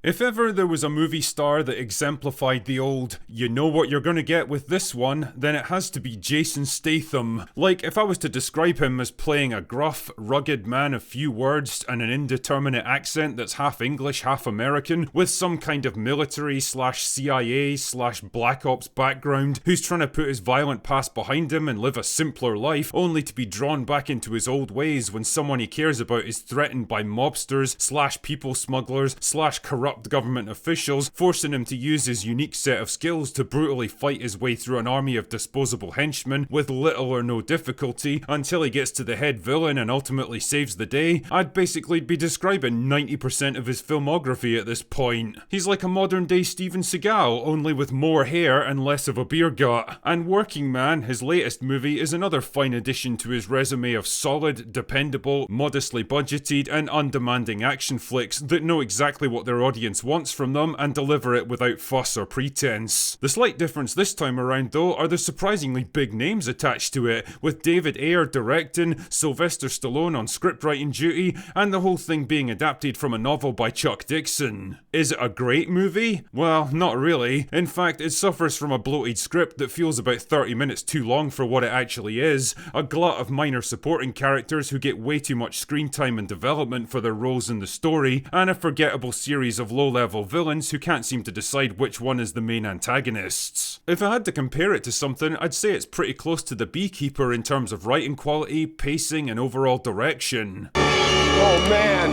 If ever there was a movie star that exemplified the old, you know what you're gonna get with this one, then it has to be Jason Statham. Like, if I was to describe him as playing a gruff, rugged man of few words and an indeterminate accent that's half English, half American, with some kind of military slash CIA slash Black Ops background, who's trying to put his violent past behind him and live a simpler life, only to be drawn back into his old ways when someone he cares about is threatened by mobsters slash people smugglers slash corrupt government officials, forcing him to use his unique set of skills to brutally fight his way through an army of disposable henchmen with little or no difficulty until he gets to the head villain and ultimately saves the day. I'd basically be describing 90% of his filmography at this point. He's like a modern day Steven Seagal, only with more hair and less of a beer gut. And Working Man, his latest movie, is another fine addition to his resume of solid, dependable, modestly budgeted and undemanding action flicks that know exactly what their audience wants from them and deliver it without fuss or pretense. The slight difference this time around though are the surprisingly big names attached to it, with David Ayer directing, Sylvester Stallone on scriptwriting duty, and the whole thing being adapted from a novel by Chuck Dixon. Is it a great movie? Well, not really. In fact, it suffers from a bloated script that feels about 30 minutes too long for what it actually is, a glut of minor supporting characters who get way too much screen time and development for their roles in the story, and a forgettable series of low-level villains who can't seem to decide which one is the main antagonists. If I had to compare it to something, I'd say it's pretty close to The Beekeeper in terms of writing quality, pacing, and overall direction. Oh man!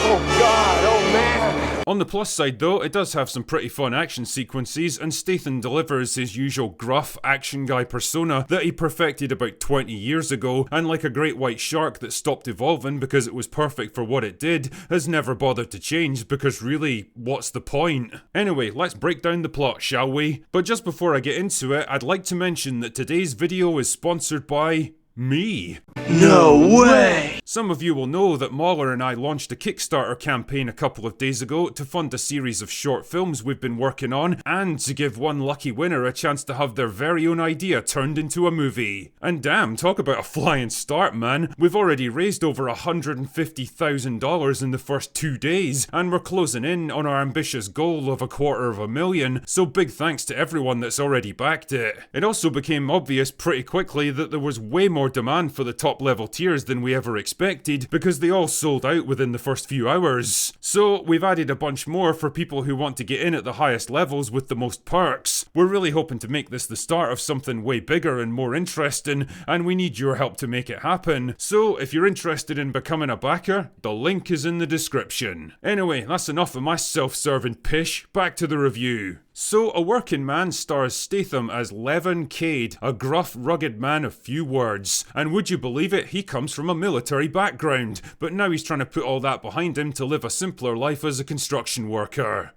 Oh god! Oh man! On the plus side though, it does have some pretty fun action sequences, and Statham delivers his usual gruff action guy persona that he perfected about 20 years ago, and like a great white shark that stopped evolving because it was perfect for what it did, has never bothered to change because really, what's the point? Anyway, let's break down the plot, shall we? But just before I get into it, I'd like to mention that today's video is sponsored by me. No way! Some of you will know that Mahler and I launched a Kickstarter campaign a couple of days ago to fund a series of short films we've been working on, and to give one lucky winner a chance to have their very own idea turned into a movie. And damn, talk about a flying start, man. We've already raised over $150,000 in the first 2 days, and we're closing in on our ambitious goal of $250,000, so big thanks to everyone that's already backed it. It also became obvious pretty quickly that there was way more demand for the top level tiers than we ever expected, because they all sold out within the first few hours. So we've added a bunch more for people who want to get in at the highest levels with the most perks. We're really hoping to make this the start of something way bigger and more interesting, and we need your help to make it happen. So if you're interested in becoming a backer, the link is in the description. Anyway, that's enough of my self-serving pish, back to the review. So, A Working Man stars Statham as Levin Cade, a gruff, rugged man of few words. And would you believe it, he comes from a military background, but now he's trying to put all that behind him to live a simpler life as a construction worker.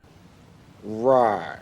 Right.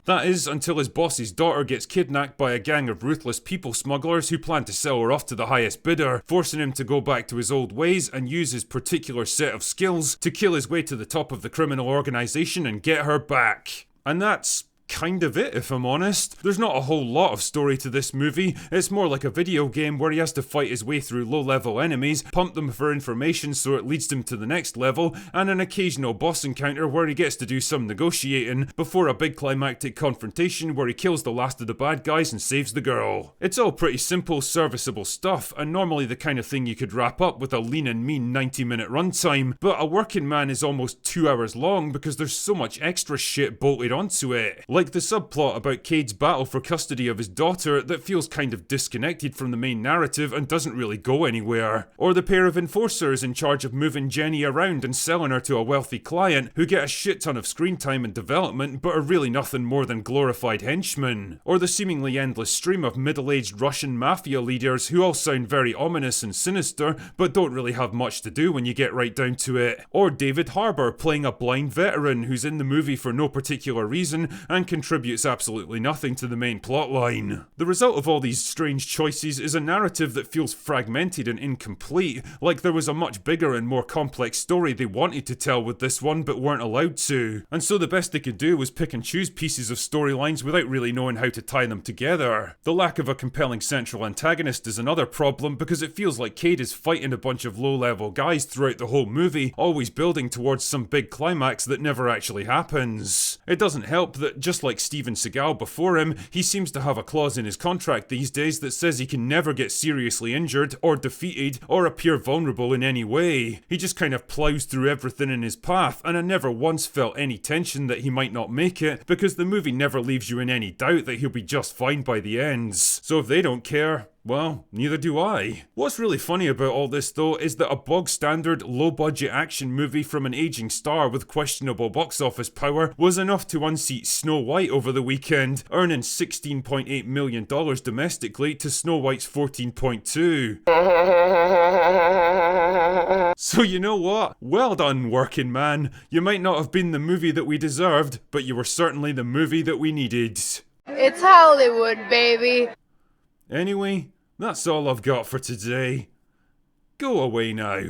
That is, until his boss's daughter gets kidnapped by a gang of ruthless people smugglers who plan to sell her off to the highest bidder, forcing him to go back to his old ways and use his particular set of skills to kill his way to the top of the criminal organization and get her back. And that's kind of it, if I'm honest. There's not a whole lot of story to this movie. It's more like a video game where he has to fight his way through low-level enemies, pump them for information so it leads him to the next level, and an occasional boss encounter where he gets to do some negotiating, before a big climactic confrontation where he kills the last of the bad guys and saves the girl. It's all pretty simple, serviceable stuff, and normally the kind of thing you could wrap up with a lean and mean 90-minute runtime, but A Working Man is almost 2 hours long because there's so much extra shit bolted onto it. Like the subplot about Cade's battle for custody of his daughter that feels kind of disconnected from the main narrative and doesn't really go anywhere. Or the pair of enforcers in charge of moving Jenny around and selling her to a wealthy client who get a shit ton of screen time and development but are really nothing more than glorified henchmen. Or the seemingly endless stream of middle-aged Russian mafia leaders who all sound very ominous and sinister but don't really have much to do when you get right down to it. Or David Harbour playing a blind veteran who's in the movie for no particular reason and and contributes absolutely nothing to the main plotline. The result of all these strange choices is a narrative that feels fragmented and incomplete, like there was a much bigger and more complex story they wanted to tell with this one but weren't allowed to, and so the best they could do was pick and choose pieces of storylines without really knowing how to tie them together. The lack of a compelling central antagonist is another problem, because it feels like Cade is fighting a bunch of low-level guys throughout the whole movie, always building towards some big climax that never actually happens. It doesn't help that, just like Steven Seagal before him, he seems to have a clause in his contract these days that says he can never get seriously injured, or defeated, or appear vulnerable in any way. He just kind of plows through everything in his path, and I never once felt any tension that he might not make it, because the movie never leaves you in any doubt that he'll be just fine by the ends. So if they don't care, well, neither do I. What's really funny about all this though is that a bog standard low budget action movie from an aging star with questionable box office power was enough to unseat Snow White over the weekend, earning $16.8 million domestically to Snow White's $14.2. So you know what? Well done, working man. You might not have been the movie that we deserved, but you were certainly the movie that we needed. It's Hollywood, baby. Anyway, that's all I've got for today. Go away now.